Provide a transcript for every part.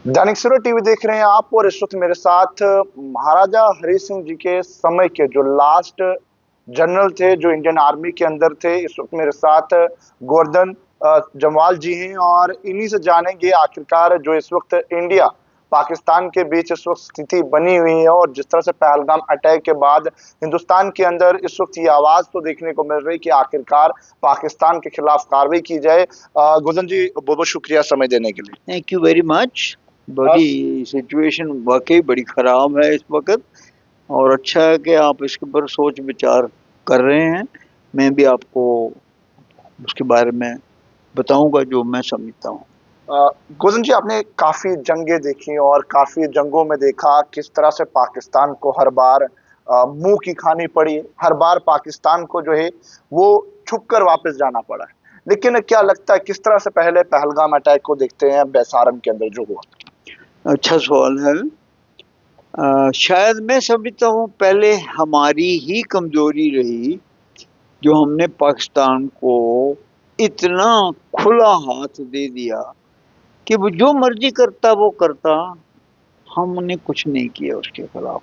Dainik Savera TV देख रहे हैं आप और इस वक्त मेरे साथ महाराजा हरि सिंह जी के समय के जो लास्ट जनरल थे जो इंडियन आर्मी के अंदर थे। इस वक्त मेरे साथ गोवर्धन जम्वाल जी हैं और इन्हीं से जानेंगे आखिरकार जो इस वक्त इंडिया पाकिस्तान के बीच इस वक्त स्थिति बनी हुई है और जिस तरह से पहलगाम अटैक के बाद हिंदुस्तान के अंदर इस वक्त ये आवाज तो देखने को मिल रही कि आखिरकार पाकिस्तान के खिलाफ कार्रवाई की जाए। गोवर्धन जी बहुत बहुत शुक्रिया समय देने के लिए। Thank you very much. बड़ी सिचुएशन वाकई बड़ी ख़राब है इस वक्त, और अच्छा है कि आप इसके ऊपर सोच विचार कर रहे हैं। मैं भी आपको उसके बारे में बताऊंगा जो मैं समझता हूँ। गोविंद जी, आपने काफी जंगें देखी और काफी जंगों में देखा किस तरह से पाकिस्तान को हर बार मुंह की खानी पड़ी। हर बार पाकिस्तान को जो है वो छुप कर वापस जाना पड़ा है। लेकिन क्या लगता है किस तरह से पहले पहलगाम अटैक को देखते हैं बेसारम के अंदर जो हुआ? अच्छा सवाल है। शायद मैं समझता हूँ पहले हमारी ही कमजोरी रही जो हमने पाकिस्तान को इतना खुला हाथ दे दिया कि वो जो मर्जी करता वो करता, हमने कुछ नहीं किया उसके खिलाफ।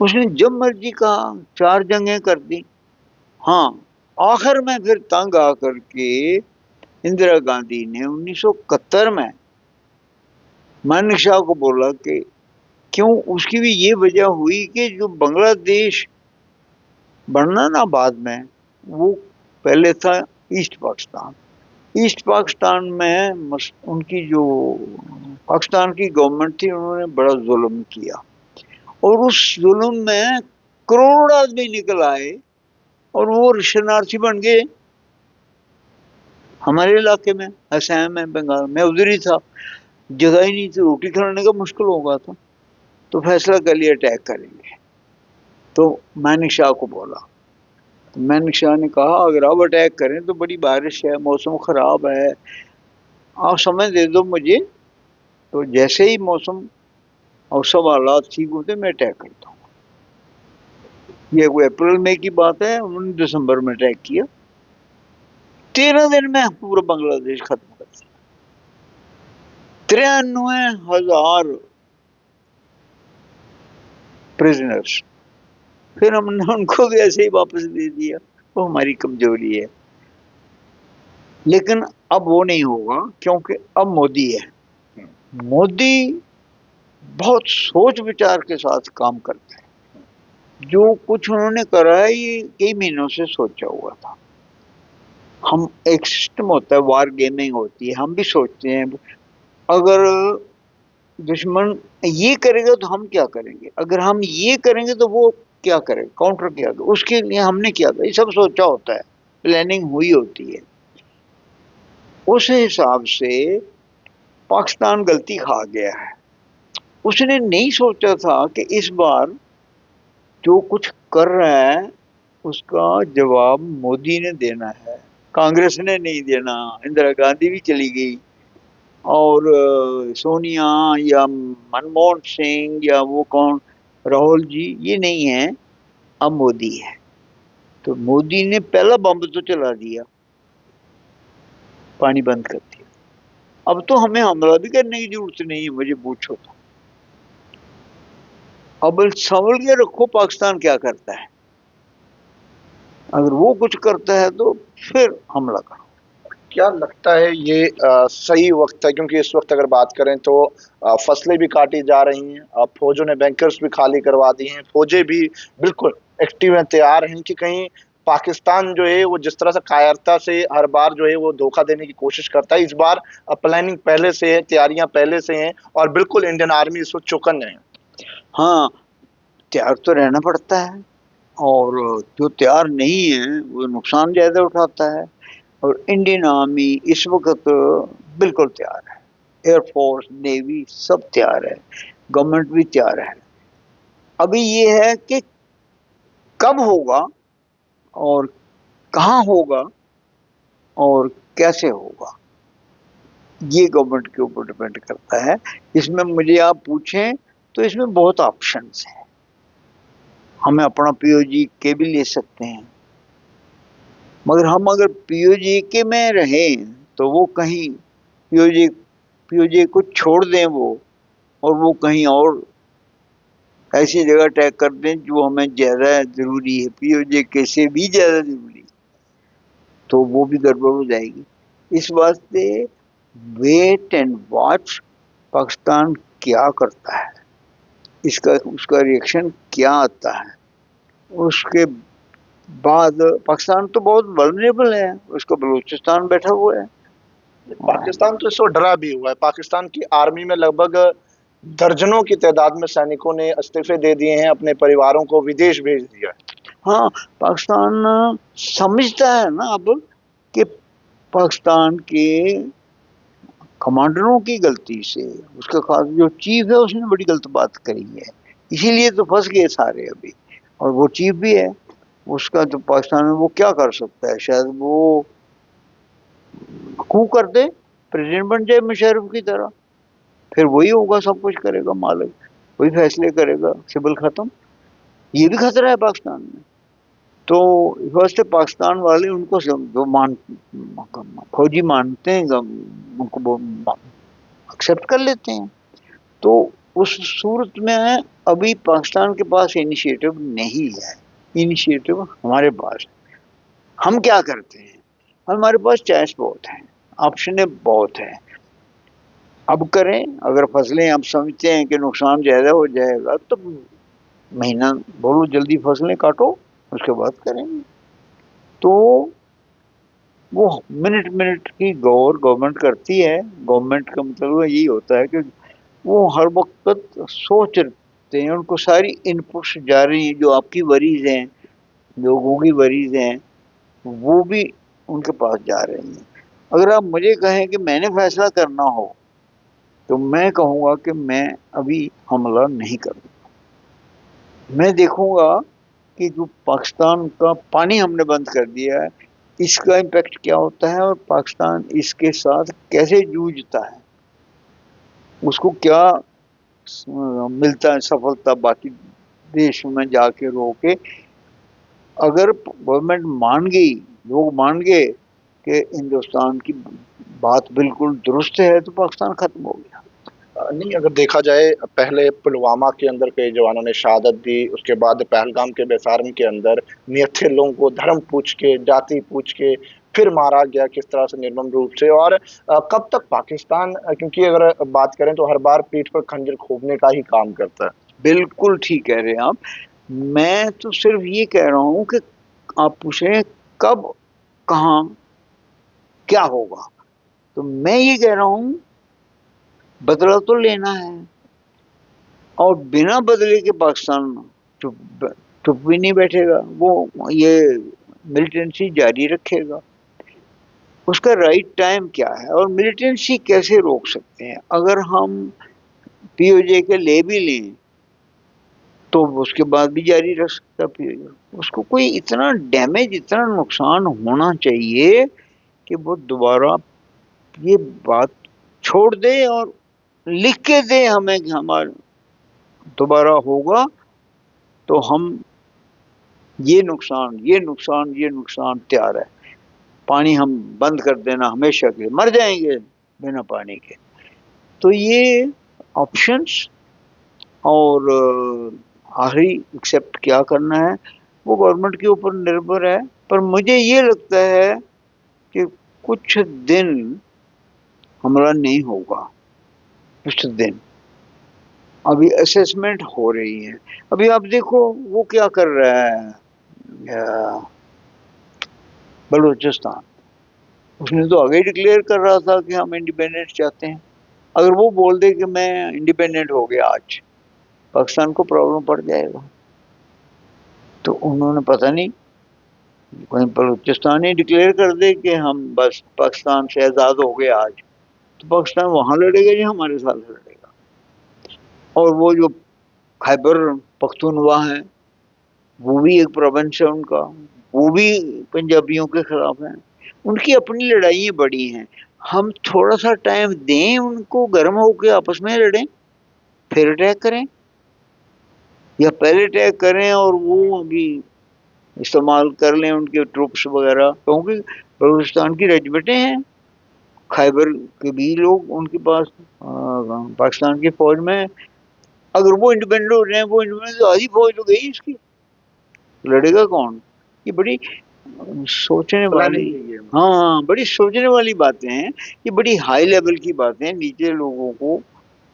उसने जब मर्जी कहा 4 जंगें कर दी। हाँ, आखिर में फिर तंग आकर के इंदिरा गांधी ने 1971 में मानिक शाह को बोला कि क्यों, उसकी भी ये वजह हुई कि जो बांग्लादेश बनना ना बाद में, वो पहले था ईस्ट पाकिस्तान। ईस्ट पाकिस्तान में उनकी जो पाकिस्तान की गवर्नमेंट थी उन्होंने बड़ा जुल्म किया, और उस जुल्म में करोड़ आदमी निकल आए और वो शरणार्थी बन गए हमारे इलाके में, असम में, बंगाल में। उधर ही था, जगह ही नहीं थी, रोटी खाने का मुश्किल हो गया था। तो फैसला कर लिया अटैक करेंगे। तो मानिक शाह को बोला, तो मानिक शाह ने कहा अगर अब अटैक करें तो बड़ी बारिश है, मौसम ख़राब है, आप समय दे दो मुझे, तो जैसे ही मौसम और सब हालात ठीक होते मैं अटैक करता हूँ। ये कोई अप्रैल मई की बात है, उन्होंने दिसंबर में अटैक किया। 13 दिन में पूरा बांग्लादेश खत्म कर दिया। 93,000 प्रिजनर्स। फिर हमने उनको भी ऐसे ही वापस दे दिया। वो हमारी कमजोरी है, लेकिन अब वो नहीं होगा क्योंकि अब मोदी है। मोदी बहुत सोच विचार के साथ काम करते हैं। जो कुछ उन्होंने करा है ये कई महीनों से सोचा हुआ था। हम एक सिस्टम होता है, वार गेमिंग होती है, हम भी सोचते हैं अगर दुश्मन ये करेगा तो हम क्या करेंगे, अगर हम ये करेंगे तो वो क्या करेगा, काउंटर क्या करेगा, उसके लिए हमने क्या करेगा, ये सब सोचा होता है, प्लानिंग हुई होती है। उस हिसाब से पाकिस्तान गलती खा गया है। उसने नहीं सोचा था कि इस बार जो कुछ कर रहा है उसका जवाब मोदी ने देना है, कांग्रेस ने नहीं देना। इंदिरा गांधी भी चली गई, और सोनिया या मनमोहन सिंह या वो कौन, राहुल जी, ये नहीं है, अब मोदी है। तो मोदी ने पहला बम तो चला दिया, पानी बंद कर दिया। अब तो हमें हमला भी करने की जरूरत नहीं है, मुझे पूछो तो। अब संभल के रखो पाकिस्तान क्या करता है, अगर वो कुछ करता है तो फिर हमला करो। क्या लगता है ये सही वक्त है? क्योंकि इस वक्त अगर बात करें तो फसलें भी काटी जा रही हैं, फौजों ने बैंकर्स भी खाली करवा दिए हैं, फौजें भी बिल्कुल एक्टिव हैं, तैयार हैं कि कहीं पाकिस्तान जो है वो जिस तरह से कायरता से हर बार जो है वो धोखा देने की कोशिश करता है, इस बार प्लानिंग पहले से है, तैयारियां पहले से हैं और बिल्कुल इंडियन आर्मी इस वक्त चौकन्ने है। हाँ, तैयार तो रहना पड़ता है, और जो तैयार नहीं है वो नुकसान ज़्यादा उठाता है। और इंडियन आर्मी इस वक्त बिल्कुल तैयार है, एयरफोर्स, नेवी सब तैयार है, गवर्नमेंट भी तैयार है। अभी ये है कि कब होगा और कहाँ होगा और कैसे होगा, ये गवर्नमेंट के ऊपर डिपेंड करता है। इसमें मुझे आप पूछें तो इसमें बहुत ऑप्शंस हैं। हमें अपना पीओजी के भी ले सकते हैं, मगर हम अगर पीओजी के में रहें तो वो कहीं पीओजी पीओजे को छोड़ दें वो, और वो कहीं और ऐसी जगह अटैक कर दें जो हमें ज़्यादा ज़रूरी है, पीओजे के से भी ज़्यादा ज़रूरी, तो वो भी गड़बड़ हो जाएगी। इस वास्ते वेट एंड वॉच पाकिस्तान क्या करता है, इसका उसका रिएक्शन क्या आता है। उसके बाद पाकिस्तान तो बहुत वल्नरेबल है, उसका बलूचिस्तान बैठा हुआ है। पाकिस्तान तो इस वक्त डरा भी हुआ है। पाकिस्तान की आर्मी में लगभग दर्जनों की तादाद में सैनिकों ने इस्तीफे दे दिए हैं, अपने परिवारों को विदेश भेज दिया है। हाँ, पाकिस्तान समझता है ना अब कि पाकिस्तान के कमांडरों की गलती से, उसका खास जो चीफ है उसने बड़ी गलत बात करी है, इसीलिए तो फंस गए सारे अभी। और वो चीफ भी है, उसका तो पाकिस्तान में वो क्या कर सकता है, शायद वो coup कर दे, प्रेसिडेंट बन जाए मुशर्रफ की तरह, फिर वही होगा, सब कुछ करेगा मालिक, वही फैसले करेगा, सिविल खत्म। ये भी खतरा है पाकिस्तान में। तो इस वास्ते पाकिस्तान वाले उनको जो फौजी मानते हैं, उनको एक्सेप्ट कर लेते हैं। तो उस सूरत में अभी पाकिस्तान के पास इनिशिएटिव नहीं है, इनिशिएटिव हमारे पास है। हम क्या करते हैं, हमारे पास चॉइस बहुत है, ऑप्शन बहुत है। अब करें, अगर फसलें हम समझते हैं कि नुकसान ज़्यादा हो जाएगा तो महीना बोलो जल्दी फसलें काटो, उसके बाद करेंगे। तो वो मिनट मिनट की गवर्नमेंट करती है। गवर्नमेंट का मतलब यही होता है कि वो हर वक्त सोच रखते हैं, उनको सारी इनपुट्स जा रही हैं, जो आपकी वरीज हैं, लोगों की वरीज हैं, वो भी उनके पास जा रही हैं। अगर आप मुझे कहें कि मैंने फैसला करना हो तो मैं कहूँगा कि मैं अभी हमला नहीं करूँगा। मैं देखूँगा कि जो पाकिस्तान का पानी हमने बंद कर दिया है, इसका इम्पैक्ट क्या होता है और पाकिस्तान इसके साथ कैसे जूझता है, उसको क्या मिलता है सफलता बाकी देशों में जाके रो के। अगर गवर्नमेंट मान गई, लोग मान गए कि हिंदुस्तान की बात बिल्कुल दुरुस्त है, तो पाकिस्तान खत्म हो गया। नहीं, अगर देखा जाए, पहले पुलवामा के अंदर कई जवानों ने शहादत दी, उसके बाद पहलगाम के बेसारम के अंदर निहत्थे लोगों को धर्म पूछ के, जाति पूछ के फिर मारा गया, किस तरह से निर्मम रूप से। और कब तक पाकिस्तान, क्योंकि अगर बात करें तो हर बार पीठ पर खंजर खोपने का ही काम करता है। बिल्कुल ठीक कह रहे हैं आप। मैं तो सिर्फ ये कह रहा हूँ कि आप पूछें कब कहाँ क्या होगा, तो मैं ये कह रहा हूँ बदला तो लेना है, और बिना बदले के पाकिस्तान चुप चुप भी नहीं बैठेगा, वो ये मिलिटेंसी जारी रखेगा। उसका राइट टाइम क्या है और मिलिटेंसी कैसे रोक सकते हैं। अगर हम पीओजे के ले भी लें तो उसके बाद भी जारी रख सकता है पीओजे, उसको कोई इतना डैमेज, इतना नुकसान होना चाहिए कि वो दोबारा ये बात छोड़ दे और लिख के दे हमें कि हमारा दोबारा होगा तो हम ये नुकसान ये नुकसान ये नुकसान तैयार है, पानी हम बंद कर देना हमेशा के, मर जाएंगे बिना पानी के। तो ये ऑप्शंस और आखिरी एक्सेप्ट क्या करना है वो गवर्नमेंट के ऊपर निर्भर है। पर मुझे ये लगता है कि कुछ दिन हमला नहीं होगा, कुछ दिन अभी असेसमेंट हो रही है। अभी आप देखो वो क्या कर रहा है बलूचिस्तान, उसने तो आगे डिक्लेयर कर रहा था कि हम इंडिपेंडेंस चाहते हैं। अगर वो बोल दे कि मैं इंडिपेंडेंट हो गया आज, पाकिस्तान को प्रॉब्लम पड़ जाएगा। तो उन्होंने पता नहीं कहीं बलूचिस्तान ही डिक्लेयर कर दे कि हम बस पाकिस्तान से आज़ाद हो गए आज, तो पाकिस्तान वहाँ लड़ेगा या हमारे साथ लड़ेगा। और वो जो खैबर पख्तूनवा है वो भी एक प्रोविंस है उनका, वो भी पंजाबियों के खिलाफ है, उनकी अपनी लड़ाइयाँ बड़ी हैं। हम थोड़ा सा टाइम दें उनको, गर्म होकर आपस में लड़ें, फिर अटैक करें, या पहले अटैक करें और वो अभी इस्तेमाल कर लें उनके ट्रूप्स वगैरह, क्योंकि बलूचिस्तान की रेजिमेंटें हैं, खैबर के भी लोग उनके पास पाकिस्तान की फौज में। अगर वो इंडिपेंडेंट हो रहे हैं, वो इंडिपेंडेंट, तो आधी फौज तो गई इसकी, लड़ेगा कौन? ये बड़ी सोचने वाली, हाँ बड़ी सोचने वाली बातें हैं। ये बड़ी हाई लेवल की बातें हैं, नीचे लोगों को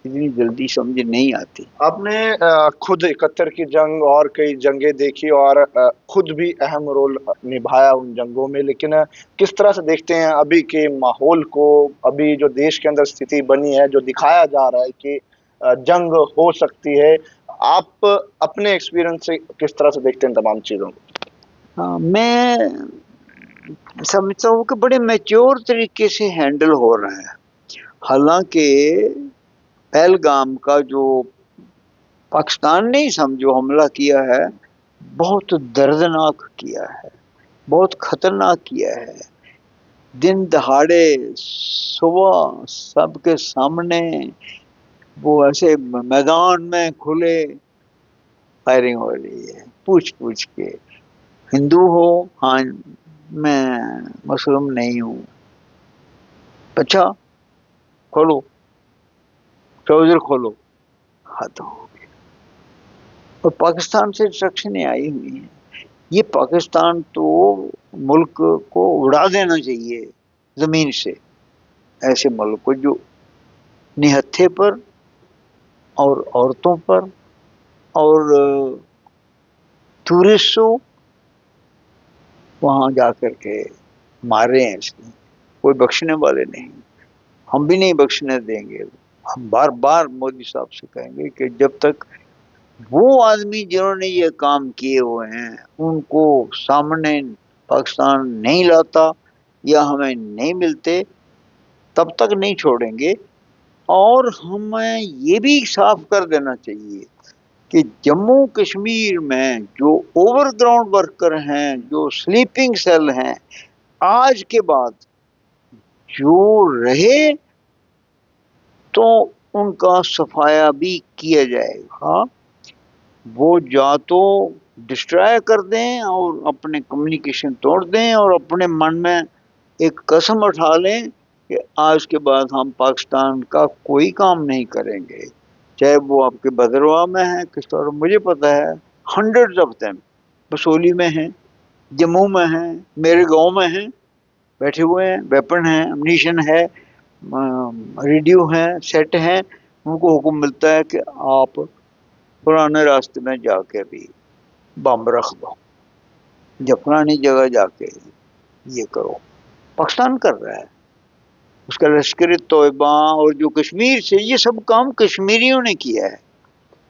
इतनी जल्दी समझ नहीं आती। आपने खुद 71 की जंग और कई जंगें देखी और खुद भी अहम रोल निभाया उन जंगों में, लेकिन किस तरह से देखते हैं अभी के माहौल को, अभी जो देश के अंदर स्थिति बनी है, जो दिखाया जा रहा है कि जंग हो सकती है, आप अपने एक्सपीरियंस से किस तरह से देखते हैं तमाम चीज़ों को? हाँ, मैं समझता हूँ कि बड़े मैच्योर तरीके से हैंडल हो रहा है। हालांकि पहलगाम का जो पाकिस्तान ने ही समझो हमला किया है, बहुत दर्दनाक किया है, बहुत खतरनाक किया है। दिन दहाड़े सुबह सबके सामने वो ऐसे मैदान में खुले फायरिंग हो रही है, पूछ पूछ के। हिंदू हो? हाँ, मैं मुस्लिम नहीं हूँ। अच्छा, खोलो ट्राउजर खोलो, हद हो गई। और पाकिस्तान से इंस्ट्रक्शनें आई हुई हैं। ये पाकिस्तान तो मुल्क को उड़ा देना चाहिए जमीन से, ऐसे मुल्क को जो निहत्थे पर और औरतों पर और टूरिस्टों वहां जाकर के मारे हैं इसको, कोई बख्शने वाले नहीं। हम भी नहीं बख्शने देंगे। हम बार बार मोदी साहब से कहेंगे कि जब तक वो आदमी जिन्होंने ये काम किए हुए हैं उनको सामने पाकिस्तान नहीं लाता या हमें नहीं मिलते, तब तक नहीं छोड़ेंगे। और हमें ये भी साफ कर देना चाहिए कि जम्मू कश्मीर में जो ओवरग्राउंड वर्कर हैं, जो स्लीपिंग सेल हैं, आज के बाद जो रहे तो उनका सफाया भी किया जाएगा। वो या तो डिस्ट्रॉय कर दें और अपने कम्युनिकेशन तोड़ दें और अपने मन में एक कसम उठा लें कि आज के बाद हम पाकिस्तान का कोई काम नहीं करेंगे, चाहे वो आपके भद्रवाह में है, किस तरह। मुझे पता है हंड्रेड्स ऑफ देम बसोली में हैं, जम्मू में हैं, मेरे गांव में हैं, बैठे हुए हैं, वेपन है, अम्नीशन है, रेडियो है, सेट है। उनको हुक्म मिलता है कि आप पुराने रास्ते में जाके भी बम रख दो, जब पुरानी जगह जाके ये करो। पाकिस्तान कर रहा है, उसका लश्कर तोयबा और जो कश्मीर से, ये सब काम कश्मीरियों ने किया है।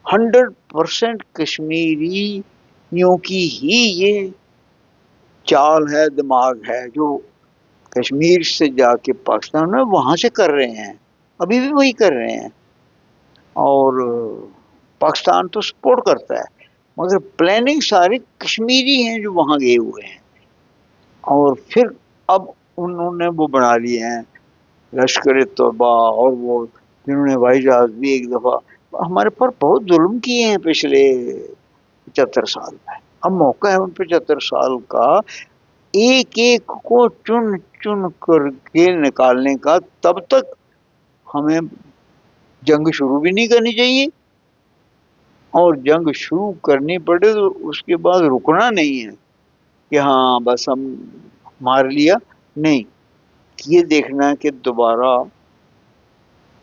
100% कश्मीरियों की ही ये चाल है, दिमाग है, जो कश्मीर से जाके पाकिस्तान में वहां से कर रहे हैं, अभी भी वही कर रहे हैं। और पाकिस्तान तो सपोर्ट करता है, मगर प्लानिंग सारे कश्मीरी हैं जो वहां गए हुए हैं। और फिर अब उन्होंने वो बना लिए हैं लश्कर तौबा, और वो जिन्होंने हवाई जहाज भी एक दफा हमारे पर बहुत जुल्म किए हैं पिछले 75 साल में। अब मौका है उन 75 साल का एक एक को चुन चुन करके निकालने का। तब तक हमें जंग शुरू भी नहीं करनी चाहिए, और जंग शुरू करनी पड़े तो उसके बाद रुकना नहीं है कि हाँ बस हम मार लिया। नहीं, ये देखना है कि दोबारा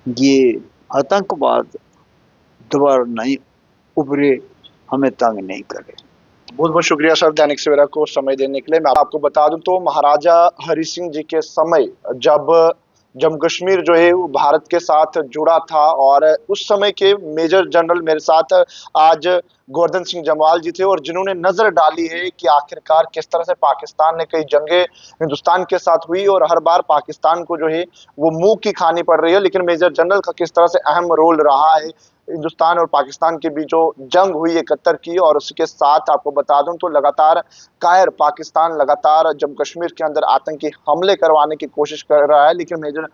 ये आतंकवाद दोबारा नहीं उभरे, हमें तंग नहीं करे। बहुत बहुत शुक्रिया सर दैनिक सवेरा को समय देने के लिए। मैं आपको बता दूं तो महाराजा हरि सिंह जी के समय जब जम्मू कश्मीर जो है वो भारत के साथ जुड़ा था, और उस समय के मेजर जनरल मेरे साथ आज गोवर्धन सिंह जमवाल जी थे, और जिन्होंने नजर डाली है कि आखिरकार किस तरह से पाकिस्तान ने कई जंगें हिंदुस्तान के साथ हुई और हर बार पाकिस्तान को जो है वो मुंह की खानी पड़ रही है, लेकिन मेजर जनरल का किस तरह से अहम रोल रहा है हिंदुस्तान और पाकिस्तान के बीच जो जंग हुई 71 की। और उसके साथ आपको बता दूं तो लगातार कायर पाकिस्तान लगातार जम्मू कश्मीर के अंदर आतंकी हमले करवाने की कोशिश कर रहा है, लेकिन मेजर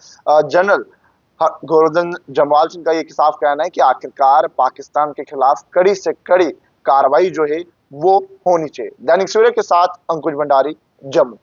जनरल गोवर्धन जमवाल सिंह का ये साफ कहना है कि आखिरकार पाकिस्तान के खिलाफ कड़ी से कड़ी कार्रवाई जो है वो होनी चाहिए। दैनिक सवेरा के साथ अंकुश भंडारी, जम्मू।